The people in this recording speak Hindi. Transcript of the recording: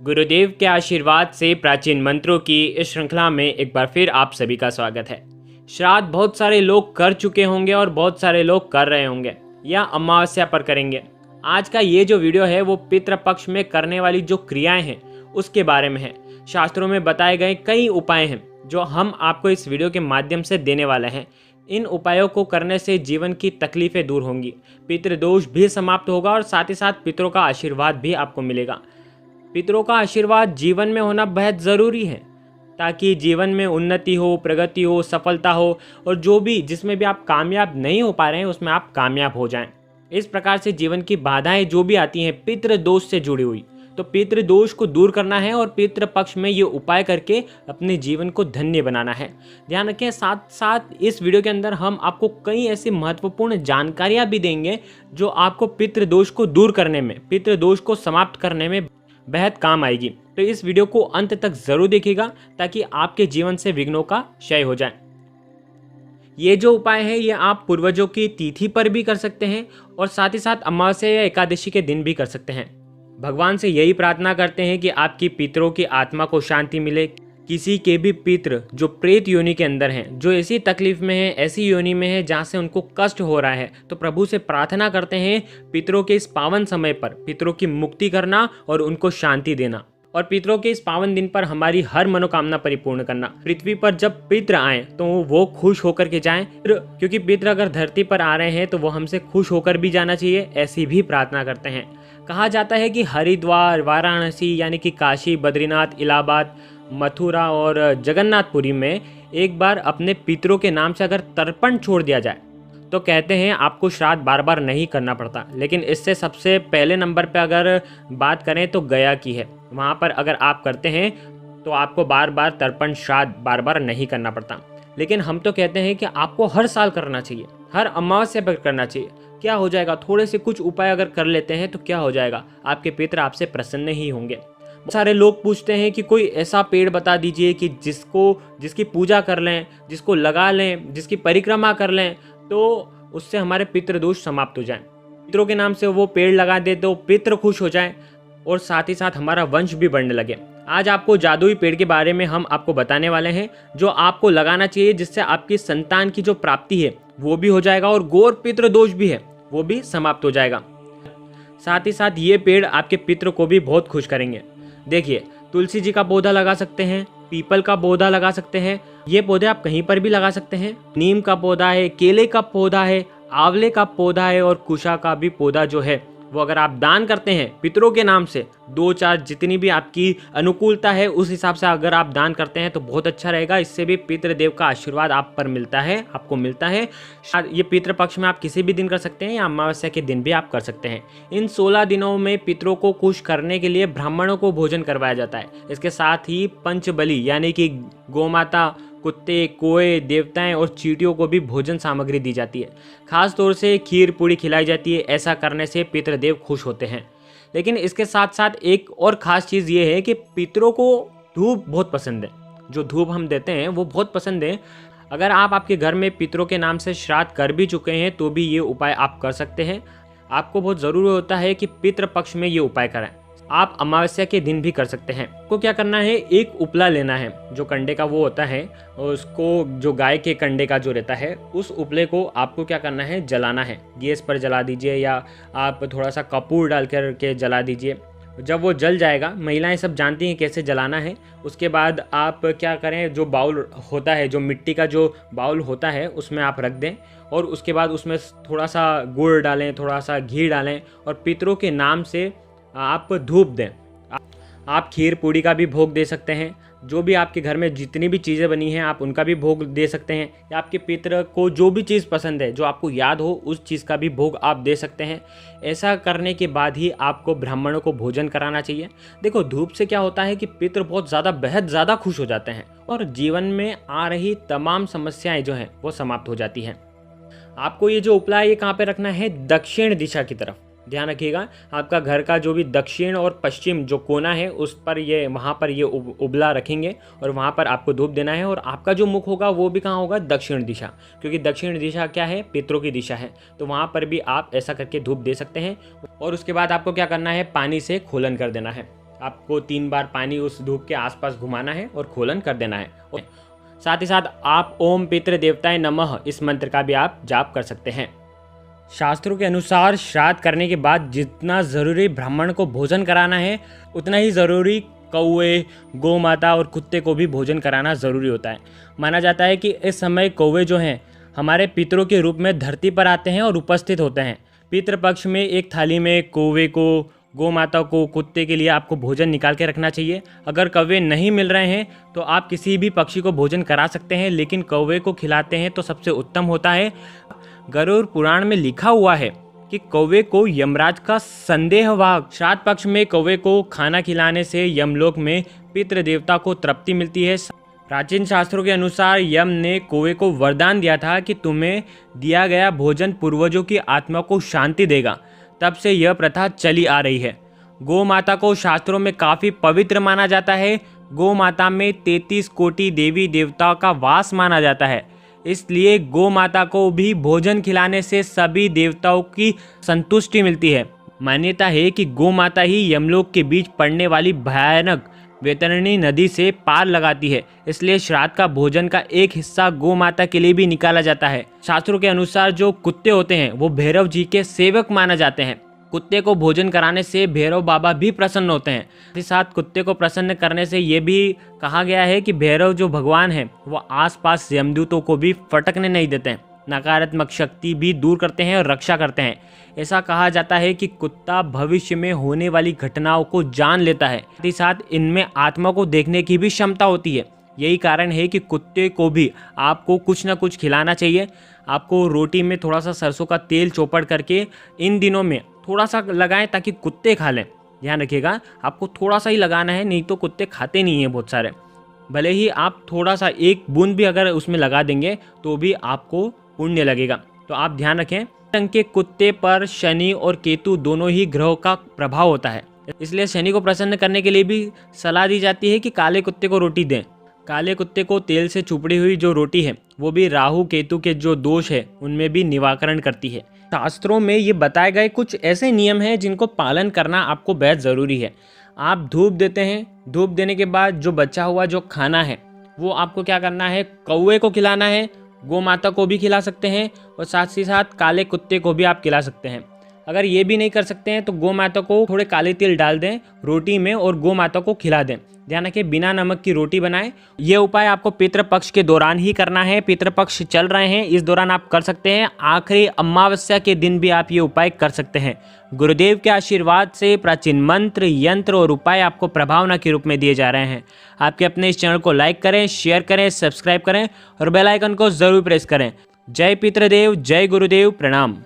गुरुदेव के आशीर्वाद से प्राचीन मंत्रों की इस श्रृंखला में एक बार फिर आप सभी का स्वागत है। श्राद्ध बहुत सारे लोग कर चुके होंगे और बहुत सारे लोग कर रहे होंगे या अमावस्या पर करेंगे। आज का ये जो वीडियो है वो पितृपक्ष में करने वाली जो क्रियाएं हैं उसके बारे में है। शास्त्रों में बताए गए कई उपाय हैं जो हम आपको इस वीडियो के माध्यम से देने वाले हैं। इन उपायों को करने से जीवन की तकलीफें दूर होंगी, पितृदोष भी समाप्त होगा और साथ ही साथ पितरों का आशीर्वाद भी आपको मिलेगा। पितरों का आशीर्वाद जीवन में होना बेहद ज़रूरी है ताकि जीवन में उन्नति हो, प्रगति हो, सफलता हो और जो भी जिसमें भी आप कामयाब नहीं हो पा रहे हैं उसमें आप कामयाब हो जाएं। इस प्रकार से जीवन की बाधाएं जो भी आती हैं पितृदोष से जुड़ी हुई, तो पितृदोष को दूर करना है और पितृपक्ष में ये उपाय करके अपने जीवन को धन्य बनाना है। ध्यान रखें, साथ साथ इस वीडियो के अंदर हम आपको कई ऐसी महत्वपूर्ण जानकारियां भी देंगे जो आपको पितृदोष को दूर करने में, पितृदोष को समाप्त करने में बेहद काम आएगी। तो इस वीडियो को अंत तक जरूर देखिएगा ताकि आपके जीवन से विघ्नों का क्षय हो जाए। ये जो उपाय है ये आप पूर्वजों की तिथि पर भी कर सकते हैं और साथ ही साथ अमावस्या या एकादशी के दिन भी कर सकते हैं। भगवान से यही प्रार्थना करते हैं कि आपकी पितरों की आत्मा को शांति मिले। किसी के भी पितृ जो प्रेत योनि के अंदर हैं, जो ऐसी तकलीफ में है, ऐसी योनि में है जहाँ से उनको कष्ट हो रहा है, तो प्रभु से प्रार्थना करते हैं पितरों के इस पावन समय पर पितरों की मुक्ति करना और उनको शांति देना और पितरों के इस पावन दिन पर हमारी हर मनोकामना परिपूर्ण करना। पृथ्वी पर जब पितृ आए तो वो खुश होकर के जाएं, क्योंकि पितृ अगर धरती पर आ रहे हैं तो वो हमसे खुश होकर भी जाना चाहिए, ऐसी भी प्रार्थना करते हैं। कहा जाता है कि हरिद्वार, वाराणसी यानी कि काशी, बद्रीनाथ, इलाहाबाद, मथुरा और जगन्नाथपुरी में एक बार अपने पितरों के नाम से अगर तर्पण छोड़ दिया जाए तो कहते हैं आपको श्राद्ध बार बार नहीं करना पड़ता। लेकिन इससे सबसे पहले नंबर पे अगर बात करें तो गया की है। वहाँ पर अगर आप करते हैं तो आपको बार बार तर्पण श्राद्ध बार बार नहीं करना पड़ता। लेकिन हम तो कहते हैं कि आपको हर साल करना चाहिए, हर अमावस्या पर करना चाहिए। क्या हो जाएगा, थोड़े से कुछ उपाय अगर कर लेते हैं तो क्या हो जाएगा, आपके पितर आपसे प्रसन्न ही होंगे। बहुत सारे लोग पूछते हैं कि कोई ऐसा पेड़ बता दीजिए कि जिसकी पूजा कर लें, जिसको लगा लें, जिसकी परिक्रमा कर लें तो उससे हमारे पितृदोष समाप्त हो जाएं। पितरों के नाम से वो पेड़ लगा दे तो पितृ खुश हो जाएं और साथ ही साथ हमारा वंश भी बढ़ने लगे। आज आपको जादुई पेड़ के बारे में हम आपको बताने वाले हैं जो आपको लगाना चाहिए, जिससे आपकी संतान की जो प्राप्ति है वो भी हो जाएगा और गौर पितृ दोष भी है वो भी समाप्त हो जाएगा। साथ ही साथ ये पेड़ आपके पितृ को भी बहुत खुश करेंगे। देखिए, तुलसी जी का पौधा लगा सकते हैं, पीपल का पौधा लगा सकते हैं, ये पौधे आप कहीं पर भी लगा सकते हैं। नीम का पौधा है, केले का पौधा है, आंवले का पौधा है और कुशा का भी पौधा जो है वो अगर आप दान करते हैं पितरों के नाम से, 2-4 जितनी भी आपकी अनुकूलता है उस हिसाब से अगर आप दान करते हैं तो बहुत अच्छा रहेगा। इससे भी पितृदेव का आशीर्वाद आप पर मिलता है, आपको मिलता है। ये पितृपक्ष में आप किसी भी दिन कर सकते हैं या अमावस्या के दिन भी आप कर सकते हैं। इन 16 दिनों में पितरों को खुश करने के लिए ब्राह्मणों को भोजन करवाया जाता है। इसके साथ ही पंचबली यानी कि गोमाता, कुत्ते, कोए, देवताएं और चींटियों को भी भोजन सामग्री दी जाती है। खास तौर से खीर पूड़ी खिलाई जाती है। ऐसा करने से पितृदेव खुश होते हैं। लेकिन इसके साथ साथ एक और ख़ास चीज़ ये है कि पितरों को धूप बहुत पसंद है। जो धूप हम देते हैं वो बहुत पसंद है। अगर आप आपके घर में पितरों के नाम से श्राद्ध कर भी चुके हैं तो भी ये उपाय आप कर सकते हैं। आपको बहुत ज़रूरी होता है कि पितृपक्ष में ये उपाय करें। आप अमावस्या के दिन भी कर सकते हैं। आपको क्या करना है, एक उपला लेना है, जो कंडे का वो होता है, उसको जो गाय के कंडे का जो रहता है उस उपले को आपको क्या करना है, जलाना है। गैस पर जला दीजिए या आप थोड़ा सा कपूर डाल कर के जला दीजिए। जब वो जल जाएगा, महिलाएं सब जानती हैं कैसे जलाना है। उसके बाद आप क्या करें, जो बाउल होता है, जो मिट्टी का जो बाउल होता है उसमें आप रख दें और उसके बाद उसमें थोड़ा सा गुड़ डालें, थोड़ा सा घी डालें और पितरों के नाम से आप धूप दें। आप खीर पूड़ी का भी भोग दे सकते हैं। जो भी आपके घर में जितनी भी चीज़ें बनी हैं आप उनका भी भोग दे सकते हैं या आपके पितर को जो भी चीज़ पसंद है, जो आपको याद हो, उस चीज़ का भी भोग आप दे सकते हैं। ऐसा करने के बाद ही आपको ब्राह्मणों को भोजन कराना चाहिए। देखो, धूप से क्या होता है कि पितर बहुत ज़्यादा, बेहद ज़्यादा खुश हो जाते हैं और जीवन में आ रही तमाम समस्याएँ जो हैं वो समाप्त हो जाती हैं। आपको ये जो उपला है ये कहाँ पर रखना है, दक्षिण दिशा की तरफ। ध्यान रखिएगा, आपका घर का जो भी दक्षिण और पश्चिम जो कोना है उस पर ये, वहाँ पर ये उबला रखेंगे और वहाँ पर आपको धूप देना है। और आपका जो मुख होगा वो भी कहाँ होगा, दक्षिण दिशा, क्योंकि दक्षिण दिशा क्या है, पितरों की दिशा है। तो वहाँ पर भी आप ऐसा करके धूप दे सकते हैं। और उसके बाद आपको क्या करना है, पानी से खोलन कर देना है। आपको 3 बार पानी उस धूप के आसपास घुमाना है और खोलन कर देना है। और साथ ही साथ आप ओम पितृ देवताय नमः इस मंत्र का भी आप जाप कर सकते हैं। शास्त्रों के अनुसार श्राद्ध करने के बाद जितना ज़रूरी ब्राह्मण को भोजन कराना है, उतना ही ज़रूरी कौवे, गौ माता और कुत्ते को भी भोजन कराना ज़रूरी होता है। माना जाता है कि इस समय कौवे जो हैं हमारे पितरों के रूप में धरती पर आते हैं और उपस्थित होते हैं। पितृपक्ष में एक थाली में कौवे को, गौ माता को, कुत्ते के लिए आपको भोजन निकाल के रखना चाहिए। अगर कौवे नहीं मिल रहे हैं तो आप किसी भी पक्षी को भोजन करा सकते हैं, लेकिन कौवे को खिलाते हैं तो सबसे उत्तम होता है। गरुड़ पुराण में लिखा हुआ है कि कौवे को यमराज का संदेहवाहक। श्राद्ध पक्ष में कौवे को खाना खिलाने से यमलोक में पितृ देवता को तृप्ति मिलती है। प्राचीन शास्त्रों के अनुसार यम ने कौवे को वरदान दिया था कि तुम्हें दिया गया भोजन पूर्वजों की आत्मा को शांति देगा। तब से यह प्रथा चली आ रही है। गौ माता को शास्त्रों में काफ़ी पवित्र माना जाता है। गौ माता में 33 कोटि देवी देवताओं का वास माना जाता है, इसलिए गौ माता को भी भोजन खिलाने से सभी देवताओं की संतुष्टि मिलती है। मान्यता है कि गौ माता ही यमलोक के बीच पड़ने वाली भयानक वैतरणी नदी से पार लगाती है, इसलिए श्राद्ध का भोजन का एक हिस्सा गौ माता के लिए भी निकाला जाता है। शास्त्रों के अनुसार जो कुत्ते होते हैं वो भैरव जी के सेवक माने जाते हैं। कुत्ते को भोजन कराने से भैरव बाबा भी प्रसन्न होते हैं। साथ ही साथ कुत्ते को प्रसन्न करने से ये भी कहा गया है कि भैरव जो भगवान हैं वो आसपास यमदूतों को भी फटकने नहीं देते हैं, नकारात्मक शक्ति भी दूर करते हैं और रक्षा करते हैं। ऐसा कहा जाता है कि कुत्ता भविष्य में होने वाली घटनाओं को जान लेता है। साथ ही साथ इनमें आत्मा को देखने की भी क्षमता होती है। यही कारण है कि कुत्ते को भी आपको कुछ ना कुछ खिलाना चाहिए। आपको रोटी में थोड़ा सा सरसों का तेल चौपड़ करके इन दिनों में थोड़ा सा लगाएं ताकि कुत्ते खा लें। ध्यान रखिएगा, आपको थोड़ा सा ही लगाना है, नहीं तो कुत्ते खाते नहीं हैं बहुत सारे। भले ही आप थोड़ा सा एक बूंद भी अगर उसमें लगा देंगे तो भी आपको पुण्य लगेगा। तो आप ध्यान रखें, रंग के कुत्ते पर शनि और केतु दोनों ही ग्रहों का प्रभाव होता है, इसलिए शनि को प्रसन्न करने के लिए भी सलाह दी जाती है कि काले कुत्ते को रोटी दें। काले कुत्ते को तेल से चुपड़ी हुई जो रोटी है वो भी राहु केतु के जो दोष है उनमें भी निवारण करती है। शास्त्रों में ये बताए गए कुछ ऐसे नियम हैं जिनको पालन करना आपको बेहद ज़रूरी है। आप धूप देते हैं, धूप देने के बाद जो बचा हुआ जो खाना है वो आपको क्या करना है, कौवे को खिलाना है, गौ माता को भी खिला सकते हैं और साथ ही साथ काले कुत्ते को भी आप खिला सकते हैं। अगर ये भी नहीं कर सकते हैं तो गौ माता को थोड़े काले तिल डाल दें रोटी में और गौ माता को खिला दें। ध्यान रखें, बिना नमक की रोटी बनाएं। ये उपाय आपको पितृपक्ष के दौरान ही करना है। पितृपक्ष चल रहे हैं, इस दौरान आप कर सकते हैं। आखिरी अमावस्या के दिन भी आप ये उपाय कर सकते हैं। गुरुदेव के आशीर्वाद से प्राचीन मंत्र, यंत्र और उपाय आपको प्रभावना के रूप में दिए जा रहे हैं। आपके अपने इस चैनल को लाइक करें, शेयर करें, सब्सक्राइब करें और बेल आइकन को जरूर प्रेस करें। जय पितृदेव, जय गुरुदेव, प्रणाम।